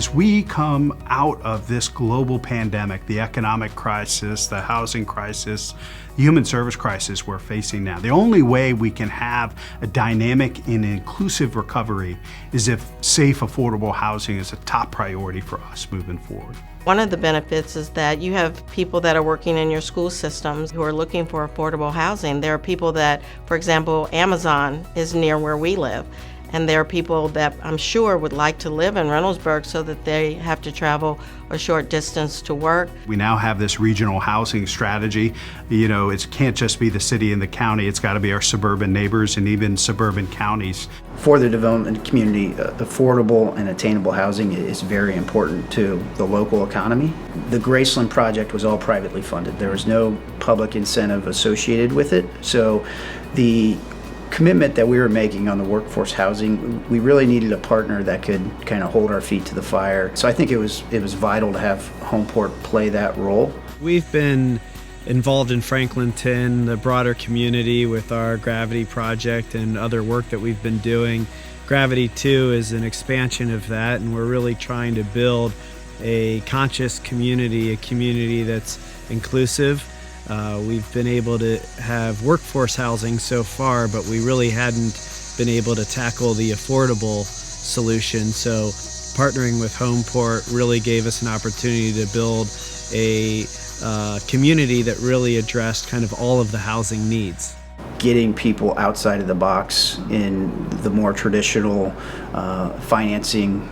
as we come out of this global pandemic, the economic crisis, the housing crisis, the human service crisis we're facing now, the only way we can have a dynamic and inclusive recovery is if safe, affordable housing is a top priority for us moving forward. One of the benefits is that you have people that are working in your school systems who are looking for affordable housing. There are people that, for example, Amazon is near where we live. And there are people that I'm sure would like to live in Reynoldsburg so that they have to travel a short distance to work. We now have this regional housing strategy. You know, it can't just be the city and the county, it's got to be our suburban neighbors and even suburban counties. For the development community, affordable and attainable housing is very important to the local economy. The Graceland project was all privately funded. There was no public incentive associated with it. So the commitment that we were making on the workforce housing, we really needed a partner that could kind of hold our feet to the fire. So I think it was vital to have Homeport play that role. We've been involved in Franklinton, the broader community, with our Gravity project and other work that we've been doing. Gravity 2 is an expansion of that, and we're really trying to build a conscious community, a community that's inclusive. We've been able to have workforce housing so far, but we really hadn't been able to tackle the affordable solution. So partnering with Homeport really gave us an opportunity to build a community that really addressed kind of all of the housing needs. Getting people outside of the box in the more traditional financing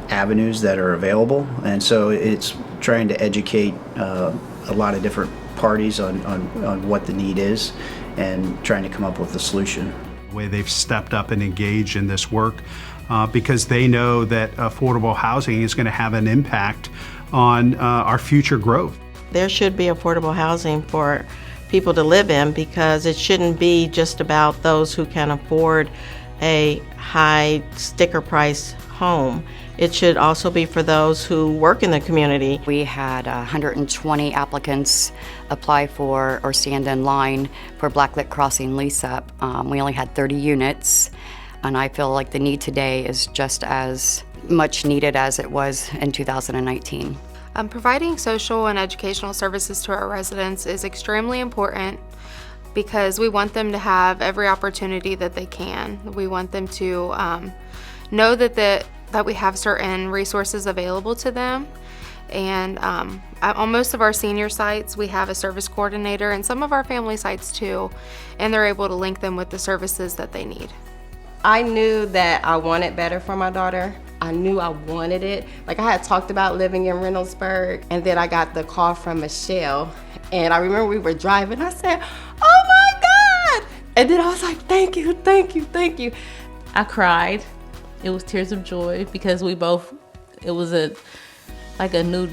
avenues that are available. And so it's trying to educate a lot of different parties on what the need is and trying to come up with a solution. The way they've stepped up and engaged in this work because they know that affordable housing is going to have an impact on our future growth. There should be affordable housing for people to live in because it shouldn't be just about those who can afford a high sticker price home. It should also be for those who work in the community. We had 120 applicants apply for or stand in line for Blacklit Crossing lease-up. We only had 30 units, and I feel like the need today is just as much needed as it was in 2019. Providing social and educational services to our residents is extremely important because we want them to have every opportunity that they can. We want them to know that we have certain resources available to them. And on most of our senior sites, we have a service coordinator, and some of our family sites too, and they're able to link them with the services that they need. I knew that I wanted better for my daughter. I knew I wanted it. Like, I had talked about living in Reynoldsburg, and then I got the call from Michelle, and I remember we were driving. I said, "Oh my God!" And then I was like, "Thank you, thank you, thank you." I cried. It was tears of joy because it was like a new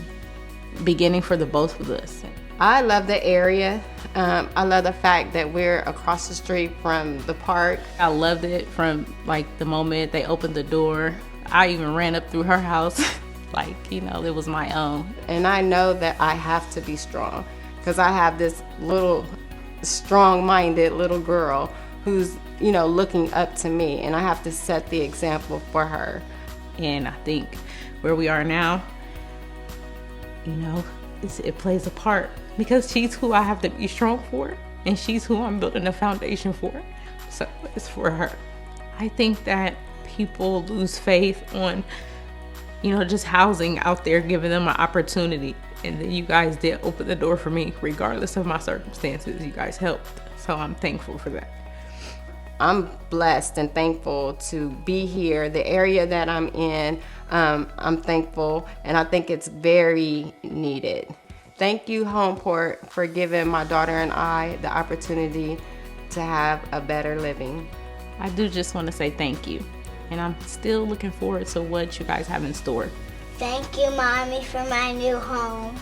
beginning for the both of us. I love the area. I love the fact that we're across the street from the park. I loved it from like the moment they opened the door. I even ran up through her house like, you know, it was my own. And I know that I have to be strong because I have this little strong-minded little girl who's, you know, looking up to me, and I have to set the example for her. And I think where we are now, you know, it plays a part because she's who I have to be strong for, and she's who I'm building a foundation for. So it's for her. I think that people lose faith on, you know, just housing out there, giving them an opportunity. And then you guys did open the door for me, regardless of my circumstances. You guys helped. So I'm thankful for that. I'm blessed and thankful to be here. The area that I'm in, I'm thankful, and I think it's very needed. Thank you, Homeport, for giving my daughter and I the opportunity to have a better living. I do just want to say thank you, and I'm still looking forward to what you guys have in store. Thank you, Mommy, for my new home.